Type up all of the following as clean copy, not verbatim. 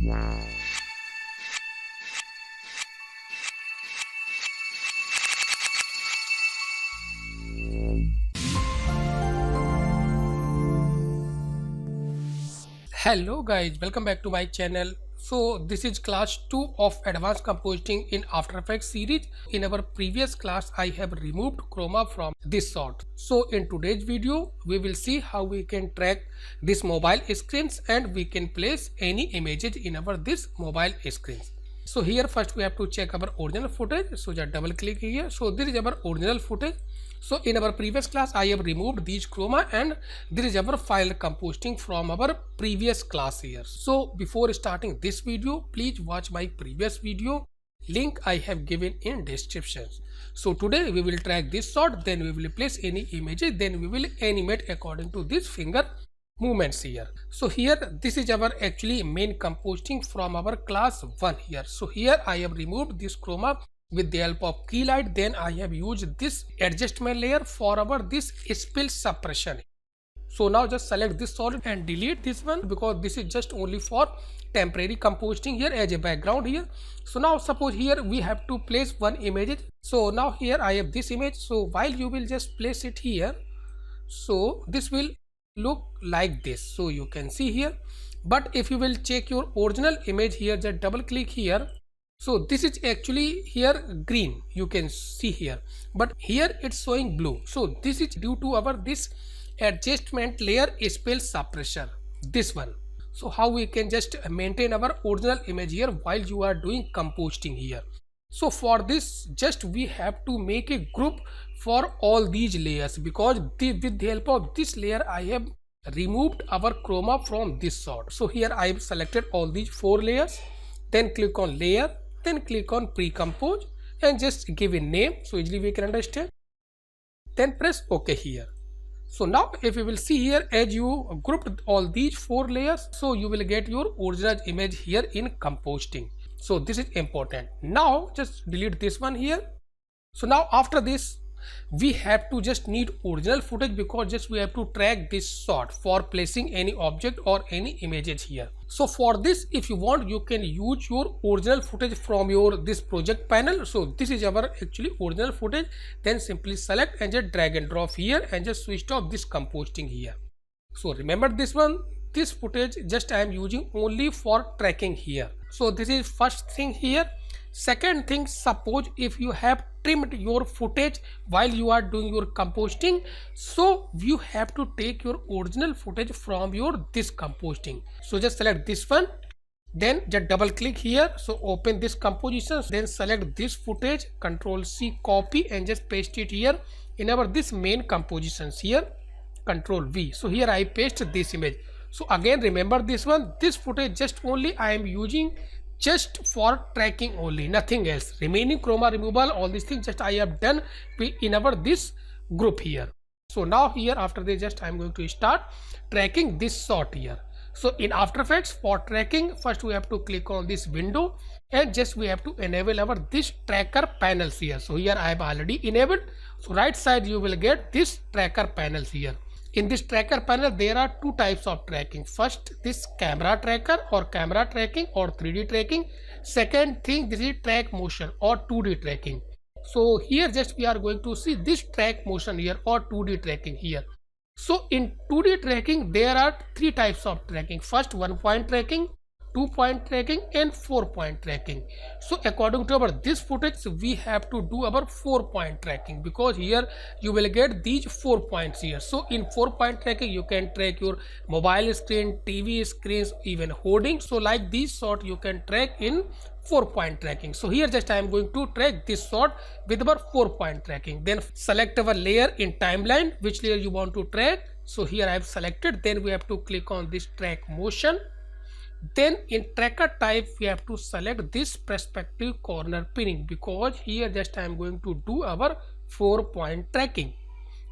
Hello guys, welcome back to my channel. So this is class 2 of advanced compositing in After Effects series. In our previous class I have removed chroma from this sort. So in today's video we will see how we can track this mobile screens and we can place any images in our this mobile screens. So here first we have to check our original footage. So just double click here. So this is our original footage. So in our previous class I have removed these chroma and this is our file compositing from our previous class here. So before starting this video, please watch my previous video. Link I have given in description. So today we will track this sort, then we will place any images, then we will animate according to this finger movements here. So here this is our actually main compositing from our class 1 here. So here I have removed this chroma with the help of key light. Then I have used this adjustment layer for our this spill suppression. So now just select this solid and delete this one because this is just only for temporary compositing here as a background here. So now suppose here we have to place one image. So now here I have this image. So while you will just place it here, so this will look like this. So you can see here, but if you will check your original image here, just double click here. So this is actually here green, you can see here, but here it's showing blue. So this is due to our this adjustment layer spill suppression, this one. So how we can just maintain our original image here while you are doing compositing here. So for this just we have to make a group for all these layers because with the help of this layer I have removed our chroma from this sort. So here I have selected all these 4 layers, then click on layer, then click on pre-compose and just give a name so easily we can understand, then press OK here. So now if you will see here, as you grouped all these 4 layers, so you will get your original image here in compositing. So this is important. Now just delete this one here. So now after this we have to just need original footage because just we have to track this sort for placing any object or any images here. So for this, if you want, you can use your original footage from your this project panel. So this is our actually original footage. Then simply select and just drag and drop here and just switch off this compositing here. So remember this one, this footage just I am using only for tracking here. So this is first thing here. Second thing, suppose if you have trimmed your footage while you are doing your compositing, so you have to take your original footage from your this compositing. So just select this one, then just double click here. So open this composition, then select this footage, Control C, copy and just paste it here in our this main compositions here, Control V. So here I paste this image. So again remember this one, this footage just only I am using just for tracking only, nothing else. Remaining chroma removal, all these things just I have done in our this group here. So now here after this just I am going to start tracking this sort here. So in After Effects for tracking, first we have to click on this window and just we have to enable our this tracker panels here. So here I have already enabled. So right side you will get this tracker panels here. In this tracker panel there are 2 types of tracking. First this camera tracker or camera tracking or 3D tracking. Second thing, this is track motion or 2D tracking. So here just we are going to see this track motion here or 2D tracking here. So in 2D tracking there are 3 types of tracking. First 1-point tracking, 2-point tracking and 4-point tracking. So according to our this footage we have to do our 4-point tracking because here you will get these 4 points here. So in 4-point tracking you can track your mobile screen, TV screens, even hoarding. So like this sort you can track in 4-point tracking. So here just I am going to track this sort with our 4-point tracking. Then select our layer in timeline, which layer you want to track. So here I have selected, then we have to click on this track motion. Then in tracker type we have to select this perspective corner pinning because here just I am going to do our 4-point tracking.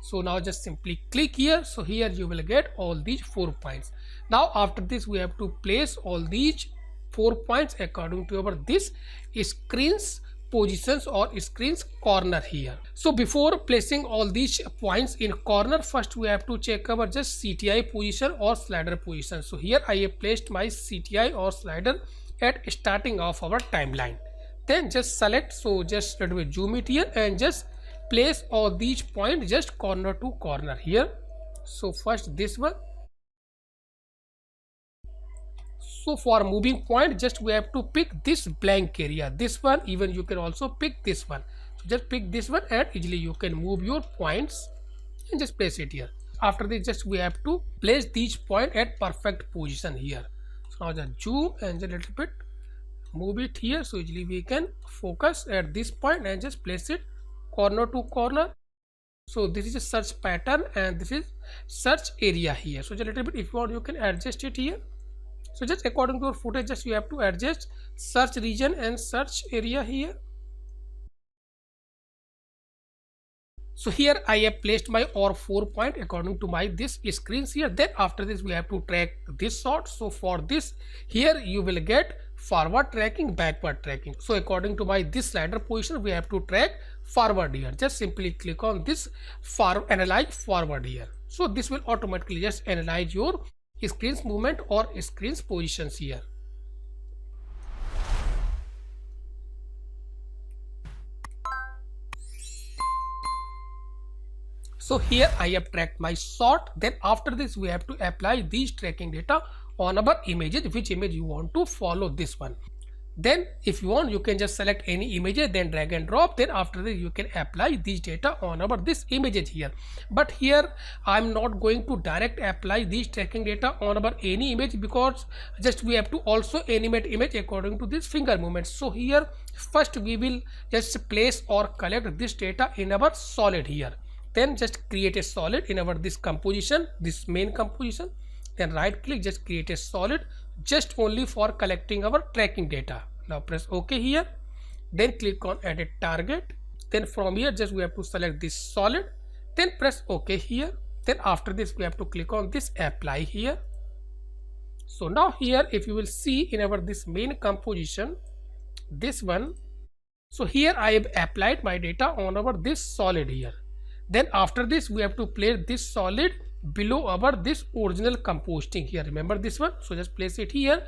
So now just simply click here. So here you will get all these 4 points. Now after this we have to place all these 4 points according to our this screens positions or screens corner here. So before placing all these points in corner, first we have to check our just CTI position or slider position. So here I have placed my CTI or slider at starting of our timeline. Then just select, so just let me zoom it here and just place all these points just corner to corner here. So first this one. So for moving point, just we have to pick this blank area, this one. Even you can also pick this one. So just pick this one and easily you can move your points and just place it here. After this, just we have to place these points at perfect position here. So now just zoom and just a little bit move it here, so easily we can focus at this point and just place it corner to corner. So this is a search pattern and this is search area here. So just a little bit, if you want, you can adjust it here. So just according to your footage, just you have to adjust search region and search area here. So here I have placed my or 4 point according to my this screens here. Then after this we have to track this sort. So for this here you will get forward tracking, backward tracking. So according to my this slider position we have to track forward here. Just simply click on this analyze forward here. So this will automatically just analyze your screens movement or screens positions here. So here I have tracked my sort. Then after this we have to apply these tracking data on our images, which image you want to follow this one. Then if you want, you can just select any images, then drag and drop. Then after this you can apply these data on our this images here. But here I'm not going to direct apply these tracking data on our any image, because just we have to also animate image according to this finger movements. So here first we will just place or collect this data in our solid here. Then just create a solid in our this composition, this main composition. Then right click, just create a solid just only for collecting our tracking data. Now press OK here. Then click on edit target. Then from here just we have to select this solid. Then press OK here. Then after this we have to click on this apply here. So now here if you will see in our this main composition, this one. So here I have applied my data on our this solid here. Then after this we have to place this solid below our this original composting here. Remember this one? So just place it here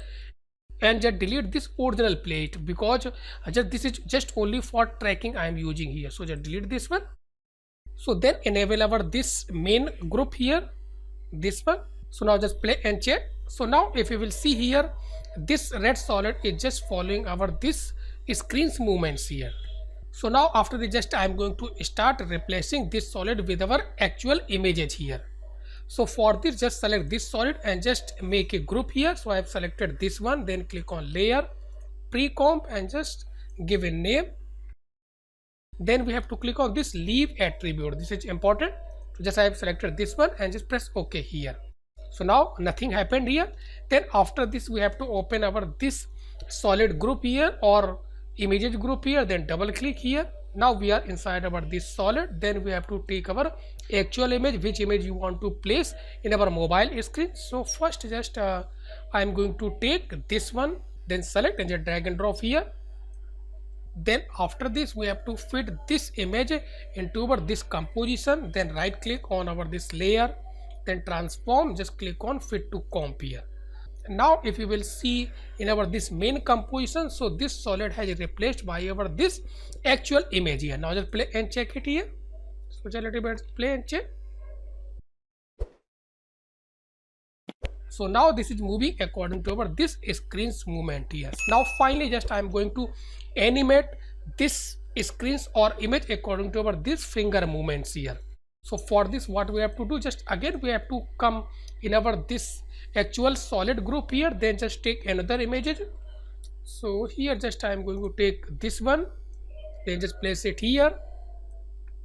and just delete this original plate, because just this is just only for tracking I am using here. So just delete this one. So then enable our this main group here, this one. So now just play and check. So now if you will see here, this red solid is just following our this screens movements here. So now after this just I am going to start replacing this solid with our actual images here. So for this just select this solid and just make a group here. So I have selected this one, then click on layer, pre-comp and just give a name. Then we have to click on this leave attribute. This is important. So just I have selected this one and just press OK here. So now nothing happened here. Then after this we have to open our this solid group here or images group here, then double click here. Now we are inside our this solid. Then we have to take our actual image, which image you want to place in our mobile screen. So first just I am going to take this one, then select and just drag and drop here. Then after this we have to fit this image into our this composition. Then right click on our this layer, then transform, just click on fit to comp here. Now if you will see in our this main composition, so this solid has replaced by our this actual image here. Now just play and check it here. So just a little bit play and check. So now this is moving according to our this screens movement here. Now finally just I am going to animate this screens or image according to our this finger movements here. So for this what we have to do, just again we have to come in our this actual solid group here, then just take another images. So here just I am going to take this one, then just place it here.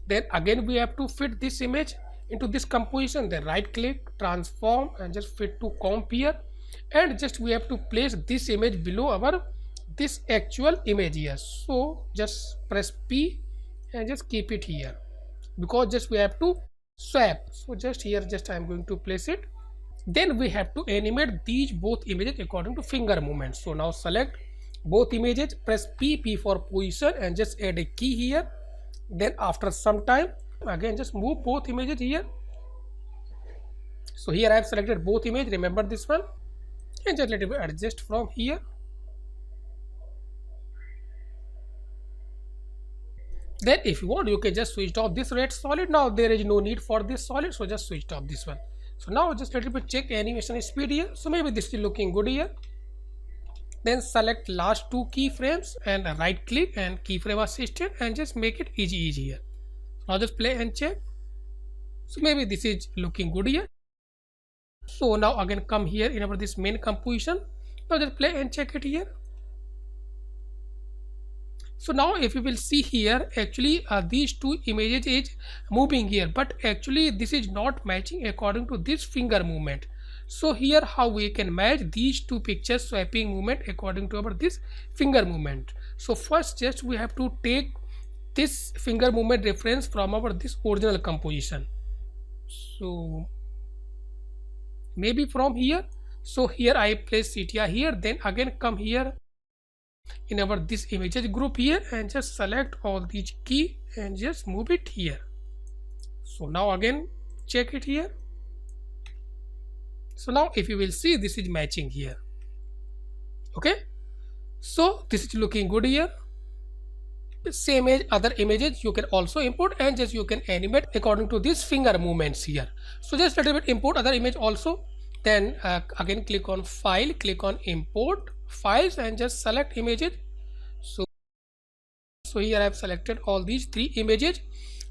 Then again we have to fit this image into this composition, then right click, transform and just fit to comp here, and just we have to place this image below our this actual image here. So just press P and just keep it here, because just we have to swap. So just here just I am going to place it. Then we have to animate these both images according to finger movements. So now select both images, press P for position and just add a key here. Then after some time again just move both images here. So here I have selected both images, remember this one, and just let it adjust from here. Then if you want, you can just switch off this red solid. Now there is no need for this solid, so just switch off this one. So now just let it check animation speed here. So maybe this is looking good here. Then select last two keyframes and right click and keyframe assistant and just make it easy here. Now just play and check. So maybe this is looking good here. So now again come here in our this main composition. Now just play and check it here. So now if you will see here, actually these two images is moving here, but actually this is not matching according to this finger movement. So here how we can match these two pictures swapping movement according to our this finger movement. So first just we have to take this finger movement reference from our this original composition. So maybe from here. So here I place CTI here, then again come here in our this images group here and just select all these key and just move it here. So now again check it here. So now if you will see, this is matching here. Okay, so this is looking good here. Same as other images you can also import and just you can animate according to these finger movements here. So just a little bit import other image also. Then again click on file, click on import files and just select images. So here I have selected all these three images.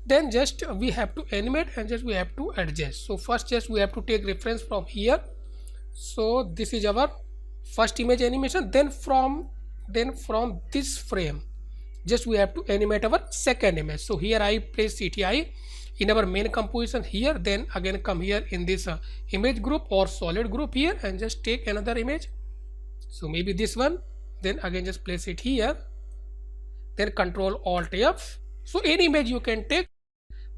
Then just we have to animate and just we have to adjust. So first just we have to take reference from here. So this is our first image animation. Then from this frame just we have to animate our second image. So here I place CTI in our main composition here. Then again come here in this image group or solid group here and just take another image. So maybe this one. Then again just place it here. Then Control Alt F. So any image you can take.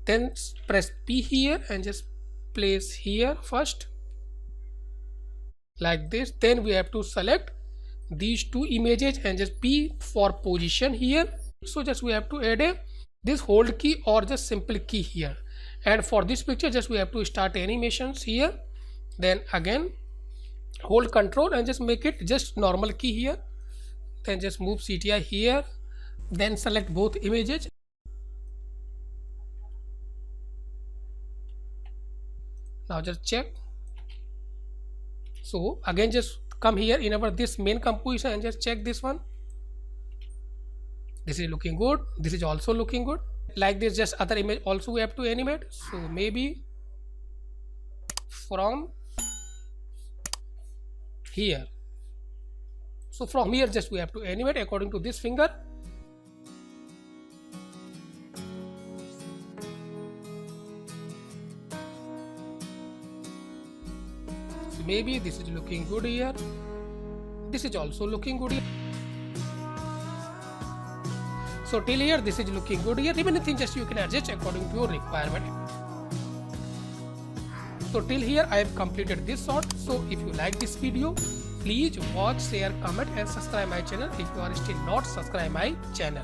Then press P here and just place here first like this. Then we have to select these two images and just P for position here. So just we have to add this hold key or just simple key here. And for this picture just we have to start animations here. Then again hold Control and just make it just normal key here. Then just move CTI here. Then select both images. Now just check. So again just come here in our this main composition and just check this one. This is looking good. This is also looking good. Like this just other image also we have to animate. So maybe from here. So from here just we have to animate according to this finger. So maybe this is looking good here. This is also looking good here. So till here this is looking good here. Remaining thing just you can adjust according to your requirement. So till here I have completed this sort. So if you like this video, please watch, share, comment and subscribe my channel if you are still not subscribed my channel.